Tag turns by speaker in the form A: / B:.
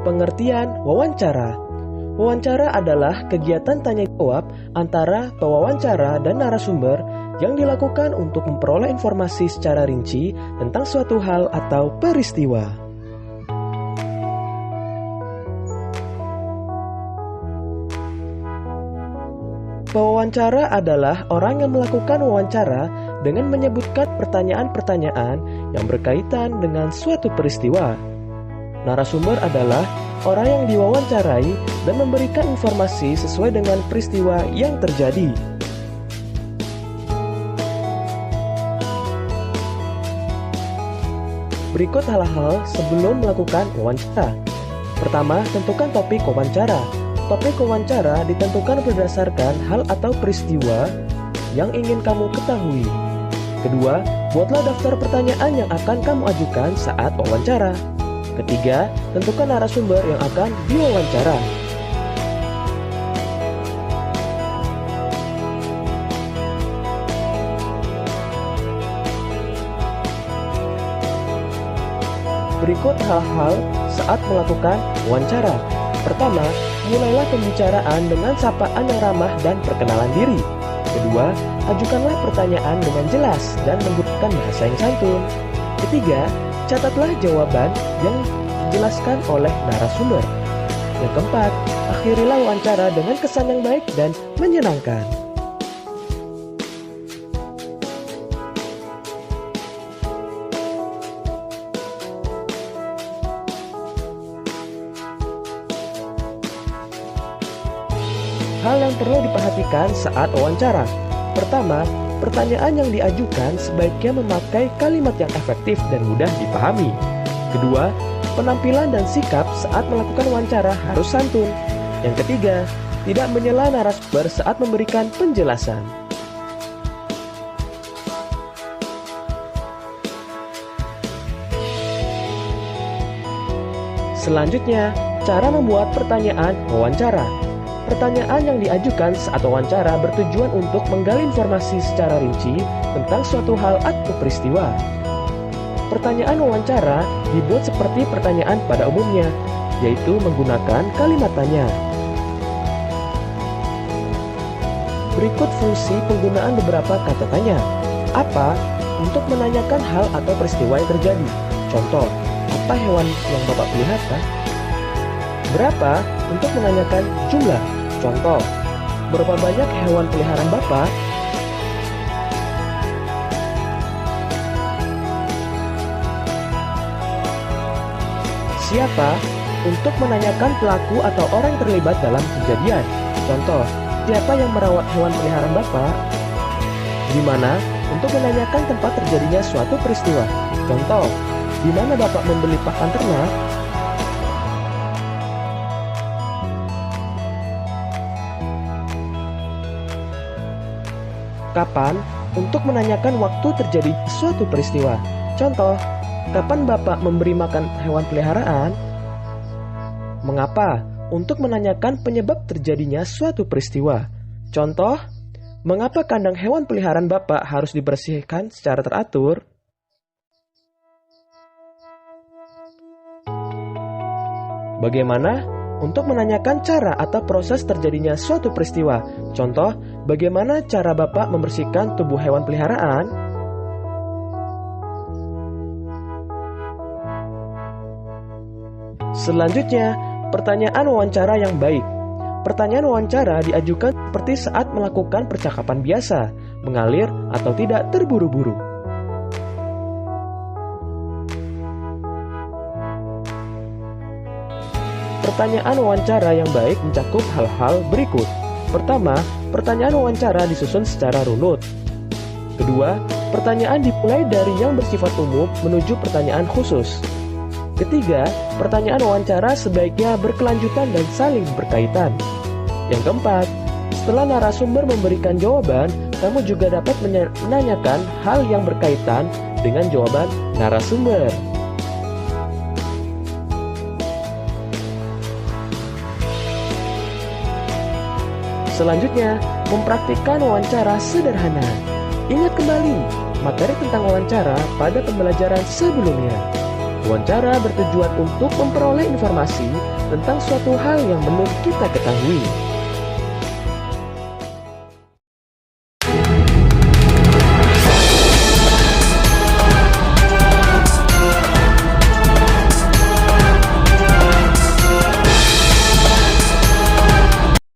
A: Pengertian wawancara. Wawancara adalah kegiatan tanya-jawab antara pewawancara dan narasumber yang dilakukan untuk memperoleh informasi secara rinci tentang suatu hal atau peristiwa. Pewawancara adalah orang yang melakukan wawancara dengan menyebutkan pertanyaan-pertanyaan yang berkaitan dengan suatu peristiwa. Narasumber adalah orang yang diwawancarai dan memberikan informasi sesuai dengan peristiwa yang terjadi. Berikut hal-hal sebelum melakukan wawancara. Pertama, tentukan topik wawancara. Topik wawancara ditentukan berdasarkan hal atau peristiwa yang ingin kamu ketahui. Kedua, buatlah daftar pertanyaan yang akan kamu ajukan saat wawancara. Ketiga, tentukan narasumber yang akan diwawancara. Berikut hal-hal saat melakukan wawancara. Pertama, mulailah pembicaraan dengan sapaan yang ramah dan perkenalan diri. Kedua, ajukanlah pertanyaan dengan jelas dan menggunakan bahasa yang santun. Ketiga, catatlah jawaban yang dijelaskan oleh narasumber. Yang keempat, akhirilah wawancara dengan kesan yang baik dan menyenangkan. Hal yang perlu diperhatikan saat wawancara. Pertama, pertanyaan yang diajukan sebaiknya memakai kalimat yang efektif dan mudah dipahami. Kedua, penampilan dan sikap saat melakukan wawancara harus santun. Yang ketiga, tidak menyela narasumber saat memberikan penjelasan. Selanjutnya, cara membuat pertanyaan wawancara. Pertanyaan yang diajukan saat wawancara bertujuan untuk menggali informasi secara rinci tentang suatu hal atau peristiwa. Pertanyaan wawancara dibuat seperti pertanyaan pada umumnya, yaitu menggunakan kalimat tanya. Berikut fungsi penggunaan beberapa kata tanya. Apa? Untuk menanyakan hal atau peristiwa yang terjadi. Contoh, apa hewan yang Bapak pelihara? Berapa? Untuk menanyakan jumlah. Contoh, berapa banyak hewan peliharaan Bapak? Siapa? Untuk menanyakan pelaku atau orang yang terlibat dalam kejadian. Contoh, siapa yang merawat hewan peliharaan Bapak? Di mana? Untuk menanyakan tempat terjadinya suatu peristiwa. Contoh, di mana Bapak membeli pakan ternak? Kapan? Untuk menanyakan waktu terjadi suatu peristiwa. Contoh, kapan Bapak memberi makan hewan peliharaan? Mengapa? Untuk menanyakan penyebab terjadinya suatu peristiwa. Contoh, mengapa kandang hewan peliharaan Bapak harus dibersihkan secara teratur? Bagaimana? Untuk menanyakan cara atau proses terjadinya suatu peristiwa. Contoh, bagaimana cara Bapak membersihkan tubuh hewan peliharaan? Selanjutnya, pertanyaan wawancara yang baik. Pertanyaan wawancara diajukan seperti saat melakukan percakapan biasa, mengalir atau tidak terburu-buru. Pertanyaan wawancara yang baik mencakup hal-hal berikut. Pertama, pertanyaan wawancara disusun secara runut. Kedua, pertanyaan dimulai dari yang bersifat umum menuju pertanyaan khusus. Ketiga, pertanyaan wawancara sebaiknya berkelanjutan dan saling berkaitan. Yang keempat, setelah narasumber memberikan jawaban, kamu juga dapat menanyakan hal yang berkaitan dengan jawaban narasumber. Selanjutnya, mempraktikkan wawancara sederhana. Ingat kembali materi tentang wawancara pada pembelajaran sebelumnya. Wawancara bertujuan untuk memperoleh informasi tentang suatu hal yang belum kita ketahui.